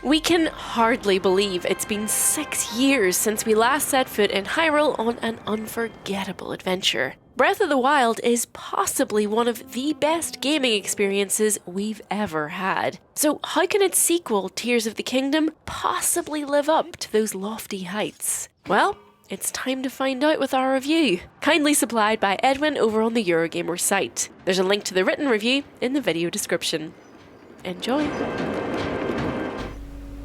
We can hardly believe it's been 6 years since we last set foot in Hyrule on an unforgettable adventure. Breath of the Wild is possibly one of the best gaming experiences we've ever had. So how can its sequel, Tears of the Kingdom, possibly live up to those lofty heights? Well, it's time to find out with our review, kindly supplied by Edwin over on the Eurogamer site. There's a link to the written review in the video description. Enjoy!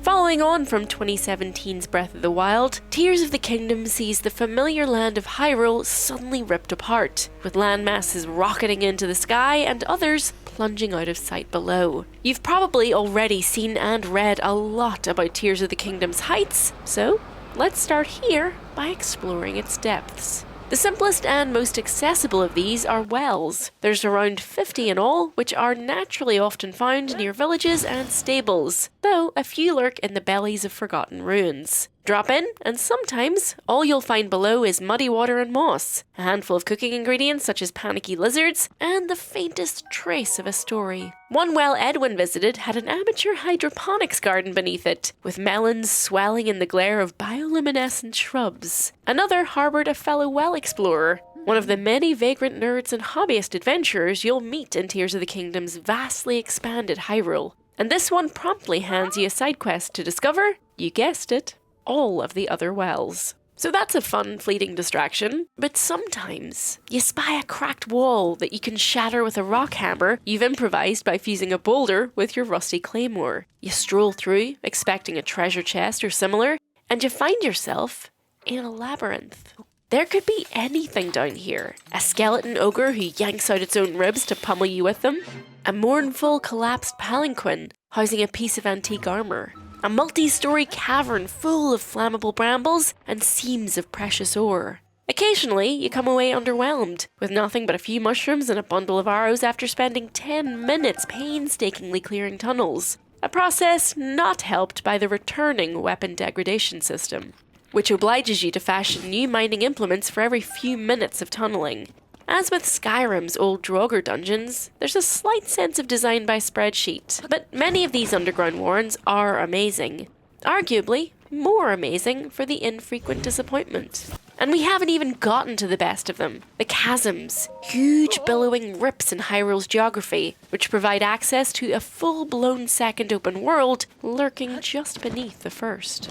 Following on from 2017's Breath of the Wild, Tears of the Kingdom sees the familiar land of Hyrule suddenly ripped apart, with landmasses rocketing into the sky and others plunging out of sight below. You've probably already seen and read a lot about Tears of the Kingdom's heights, so let's start here by exploring its depths. The simplest and most accessible of these are wells. There's around 50 in all, which are naturally often found near villages and stables, though a few lurk in the bellies of forgotten ruins. Drop in, and sometimes all you'll find below is muddy water and moss, a handful of cooking ingredients such as panicky lizards, and the faintest trace of a story. One well Edwin visited had an amateur hydroponics garden beneath it, with melons swelling in the glare of bioluminescent shrubs. Another harboured a fellow well explorer, one of the many vagrant nerds and hobbyist adventurers you'll meet in Tears of the Kingdom's vastly expanded Hyrule. And this one promptly hands you a side quest to discover, you guessed it, all of the other wells. So that's a fun, fleeting distraction, but sometimes you spy a cracked wall that you can shatter with a rock hammer you've improvised by fusing a boulder with your rusty claymore. You stroll through, expecting a treasure chest or similar, and you find yourself in a labyrinth. There could be anything down here. A skeleton ogre who yanks out its own ribs to pummel you with them, a mournful, collapsed palanquin housing a piece of antique armour, a multi-story cavern full of flammable brambles and seams of precious ore. Occasionally, you come away underwhelmed, with nothing but a few mushrooms and a bundle of arrows after spending 10 minutes painstakingly clearing tunnels, a process not helped by the returning weapon degradation system, which obliges you to fashion new mining implements for every few minutes of tunneling. As with Skyrim's old Draugr dungeons, there's a slight sense of design by spreadsheet, but many of these underground warrens are amazing. Arguably, more amazing for the infrequent disappointment. And we haven't even gotten to the best of them. The chasms, huge billowing rips in Hyrule's geography, which provide access to a full-blown second open world lurking just beneath the first.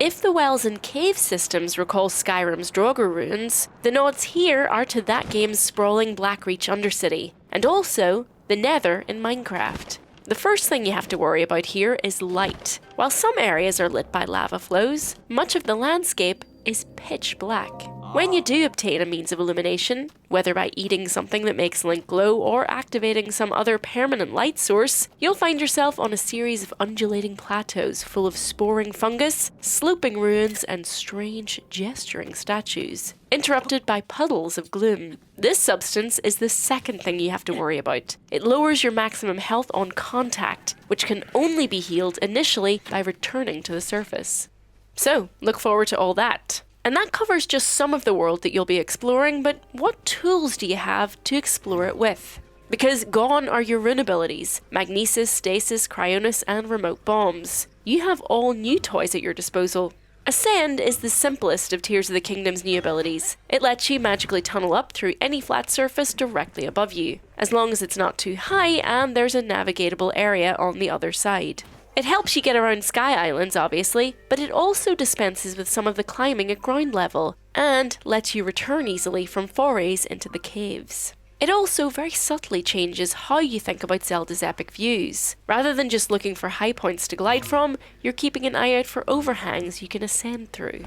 If the wells and cave systems recall Skyrim's Draugr ruins, the nods here are to that game's sprawling Blackreach Undercity, and also the Nether in Minecraft. The first thing you have to worry about here is light. While some areas are lit by lava flows, much of the landscape is pitch black. When you do obtain a means of illumination, whether by eating something that makes Link glow or activating some other permanent light source, you'll find yourself on a series of undulating plateaus full of sporing fungus, sloping ruins, and strange gesturing statues, interrupted by puddles of gloom. This substance is the second thing you have to worry about. It lowers your maximum health on contact, which can only be healed initially by returning to the surface. So, look forward to all that. And that covers just some of the world that you'll be exploring, but what tools do you have to explore it with? Because gone are your rune abilities, magnesis, stasis, cryonis, and remote bombs. You have all new toys at your disposal. Ascend is the simplest of Tears of the Kingdom's new abilities. It lets you magically tunnel up through any flat surface directly above you, as long as it's not too high and there's a navigatable area on the other side. It helps you get around Sky Islands, obviously, but it also dispenses with some of the climbing at ground level, and lets you return easily from forays into the caves. It also very subtly changes how you think about Zelda's epic views. Rather than just looking for high points to glide from, you're keeping an eye out for overhangs you can ascend through.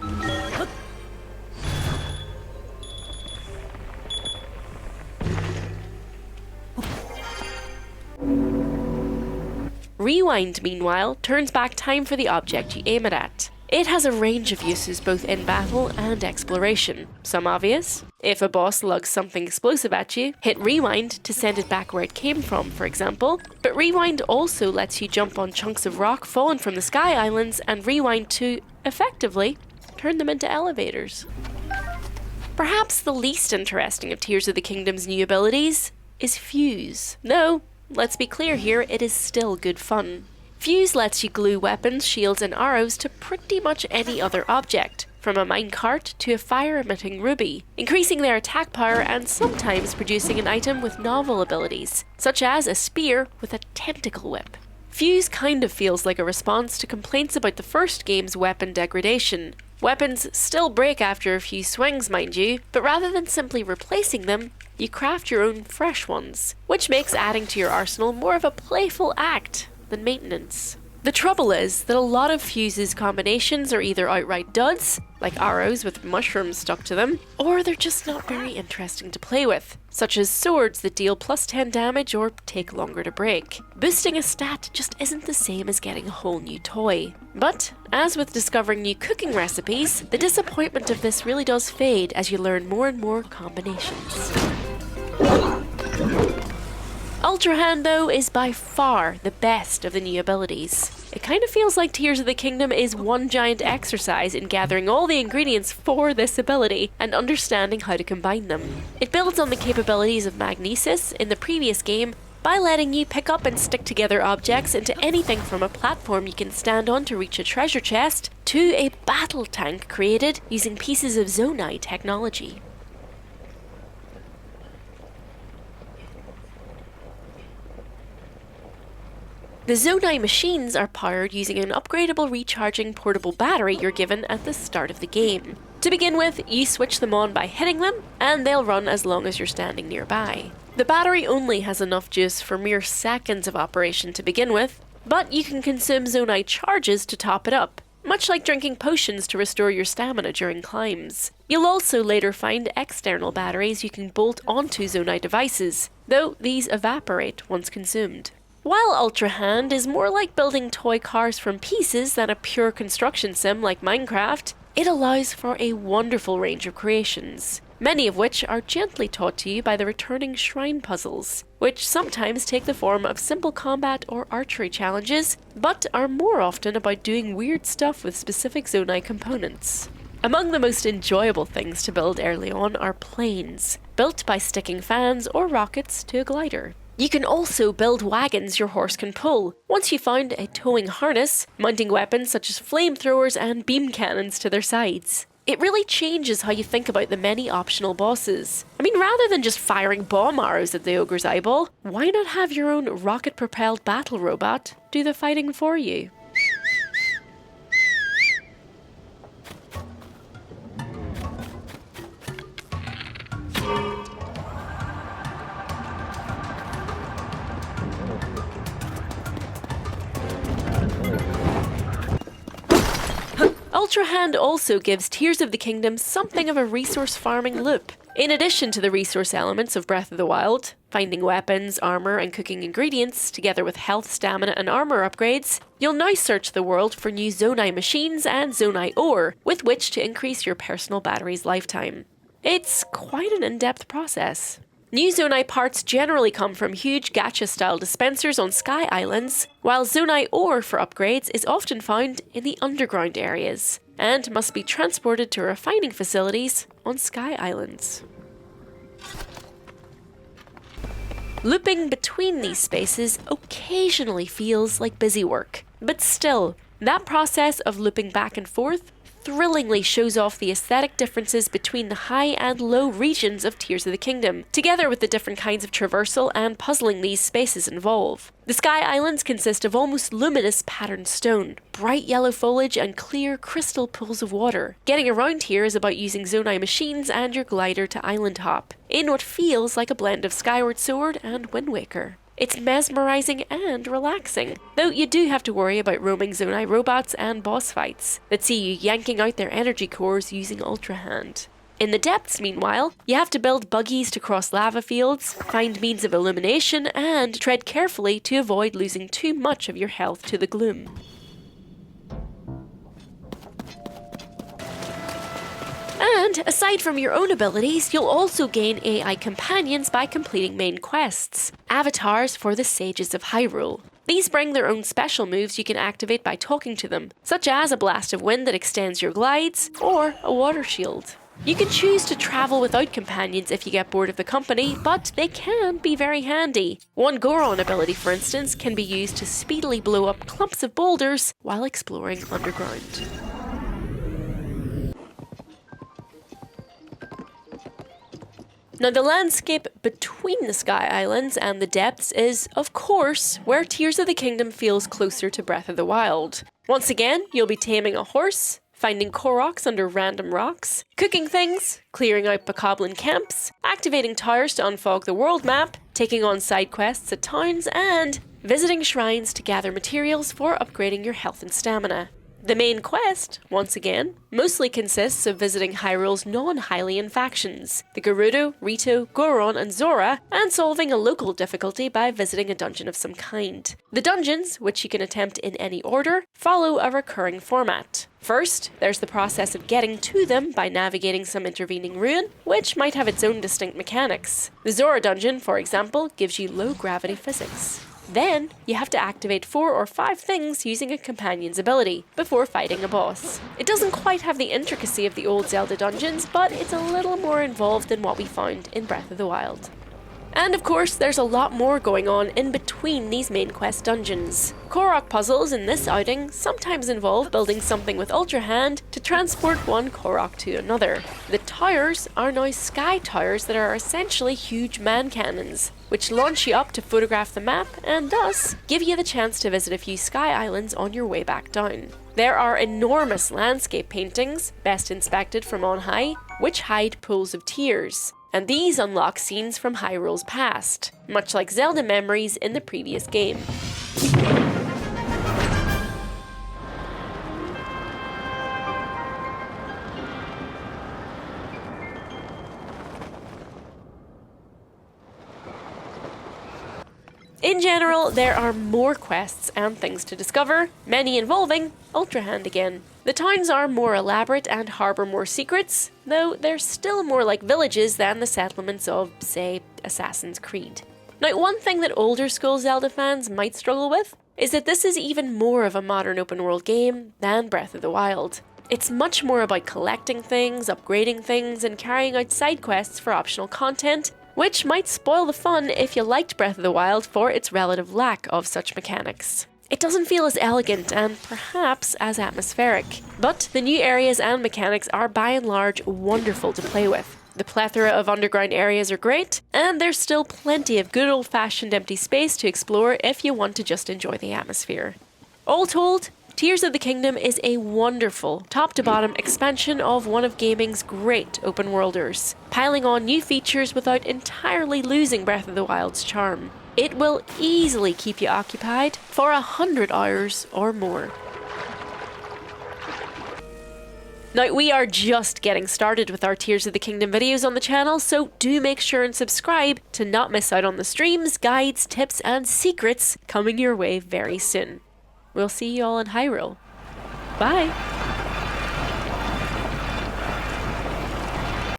Rewind, meanwhile, turns back time for the object you aim it at. It has a range of uses both in battle and exploration. Some obvious. If a boss lugs something explosive at you, hit rewind to send it back where it came from, for example. But rewind also lets you jump on chunks of rock fallen from the Sky Islands and rewind to, effectively, turn them into elevators. Perhaps the least interesting of Tears of the Kingdom's new abilities, is Fuse. No, let's be clear here, it is still good fun. Fuse lets you glue weapons, shields, and arrows to pretty much any other object, from a minecart to a fire-emitting ruby, increasing their attack power and sometimes producing an item with novel abilities, such as a spear with a tentacle whip. Fuse kind of feels like a response to complaints about the first game's weapon degradation. Weapons still break after a few swings, mind you, but rather than simply replacing them, you craft your own fresh ones, which makes adding to your arsenal more of a playful act than maintenance. The trouble is that a lot of Fuse's combinations are either outright duds, like arrows with mushrooms stuck to them, or they're just not very interesting to play with, such as swords that deal +10 damage or take longer to break. Boosting a stat just isn't the same as getting a whole new toy. But, as with discovering new cooking recipes, the disappointment of this really does fade as you learn more and more combinations. Ultrahand, though, is by far the best of the new abilities. It kind of feels like Tears of the Kingdom is one giant exercise in gathering all the ingredients for this ability and understanding how to combine them. It builds on the capabilities of Magnesis in the previous game by letting you pick up and stick together objects into anything from a platform you can stand on to reach a treasure chest to a battle tank created using pieces of Zonai technology. The Zonai machines are powered using an upgradable recharging portable battery you're given at the start of the game. To begin with, you switch them on by hitting them, and they'll run as long as you're standing nearby. The battery only has enough juice for mere seconds of operation to begin with, but you can consume Zonai charges to top it up, much like drinking potions to restore your stamina during climbs. You'll also later find external batteries you can bolt onto Zonai devices, though these evaporate once consumed. While Ultrahand is more like building toy cars from pieces than a pure construction sim like Minecraft, it allows for a wonderful range of creations, many of which are gently taught to you by the returning shrine puzzles, which sometimes take the form of simple combat or archery challenges, but are more often about doing weird stuff with specific Zonai components. Among the most enjoyable things to build early on are planes, built by sticking fans or rockets to a glider. You can also build wagons your horse can pull, once you find a towing harness, mounting weapons such as flamethrowers and beam cannons to their sides. It really changes how you think about the many optional bosses. I mean, rather than just firing bomb arrows at the ogre's eyeball, why not have your own rocket-propelled battle robot do the fighting for you? Ultrahand also gives Tears of the Kingdom something of a resource farming loop. In addition to the resource elements of Breath of the Wild, finding weapons, armor, and cooking ingredients, together with health, stamina, and armor upgrades, you'll now search the world for new Zonai machines and Zonai ore, with which to increase your personal battery's lifetime. It's quite an in-depth process. New Zonai parts generally come from huge gacha-style dispensers on Sky Islands, while Zonai ore for upgrades is often found in the underground areas, and must be transported to refining facilities on Sky Islands. Looping between these spaces occasionally feels like busy work, but still, that process of looping back and forth thrillingly shows off the aesthetic differences between the high and low regions of Tears of the Kingdom, together with the different kinds of traversal and puzzling these spaces involve. The Sky Islands consist of almost luminous patterned stone, bright yellow foliage, and clear crystal pools of water. Getting around here is about using Zonai machines and your glider to island hop, in what feels like a blend of Skyward Sword and Wind Waker. It's mesmerizing and relaxing, though you do have to worry about roaming Zonai robots and boss fights that see you yanking out their energy cores using Ultrahand. In the depths, meanwhile, you have to build buggies to cross lava fields, find means of illumination, and tread carefully to avoid losing too much of your health to the gloom. And, aside from your own abilities, you'll also gain AI companions by completing main quests, avatars for the Sages of Hyrule. These bring their own special moves you can activate by talking to them, such as a blast of wind that extends your glides, or a water shield. You can choose to travel without companions if you get bored of the company, but they can be very handy. One Goron ability, for instance, can be used to speedily blow up clumps of boulders while exploring underground. Now, the landscape between the Sky Islands and the depths is, of course, where Tears of the Kingdom feels closer to Breath of the Wild. Once again, you'll be taming a horse, finding Koroks under random rocks, cooking things, clearing out bokoblin camps, activating towers to unfog the world map, taking on side quests at towns, and visiting shrines to gather materials for upgrading your health and stamina. The main quest, once again, mostly consists of visiting Hyrule's non-Hylian factions, the Gerudo, Rito, Goron, and Zora, and solving a local difficulty by visiting a dungeon of some kind. The dungeons, which you can attempt in any order, follow a recurring format. First, there's the process of getting to them by navigating some intervening ruin, which might have its own distinct mechanics. The Zora dungeon, for example, gives you low-gravity physics. Then, you have to activate 4 or 5 things using a companion's ability, before fighting a boss. It doesn't quite have the intricacy of the old Zelda dungeons, but it's a little more involved than what we found in Breath of the Wild. And of course, there's a lot more going on in between these main quest dungeons. Korok puzzles in this outing sometimes involve building something with Ultrahand to transport one Korok to another. The towers are now sky towers that are essentially huge man cannons, which launch you up to photograph the map and thus give you the chance to visit a few sky islands on your way back down. There are enormous landscape paintings, best inspected from on high, which hide pools of tears. And these unlock scenes from Hyrule's past, much like Zelda memories in the previous game. In general, there are more quests and things to discover, many involving Ultrahand again. The towns are more elaborate and harbour more secrets, though they're still more like villages than the settlements of, say, Assassin's Creed. Now, one thing that older school Zelda fans might struggle with is that this is even more of a modern open world game than Breath of the Wild. It's much more about collecting things, upgrading things, and carrying out side quests for optional content, which might spoil the fun if you liked Breath of the Wild for its relative lack of such mechanics. It doesn't feel as elegant and perhaps as atmospheric, but the new areas and mechanics are by and large wonderful to play with. The plethora of underground areas are great, and there's still plenty of good old-fashioned empty space to explore if you want to just enjoy the atmosphere. All told, Tears of the Kingdom is a wonderful, top-to-bottom expansion of one of gaming's great open-worlders, piling on new features without entirely losing Breath of the Wild's charm. It will easily keep you occupied for 100 hours or more. Now, we are just getting started with our Tears of the Kingdom videos on the channel, so do make sure and subscribe to not miss out on the streams, guides, tips, and secrets coming your way very soon. We'll see you all in Hyrule. Bye!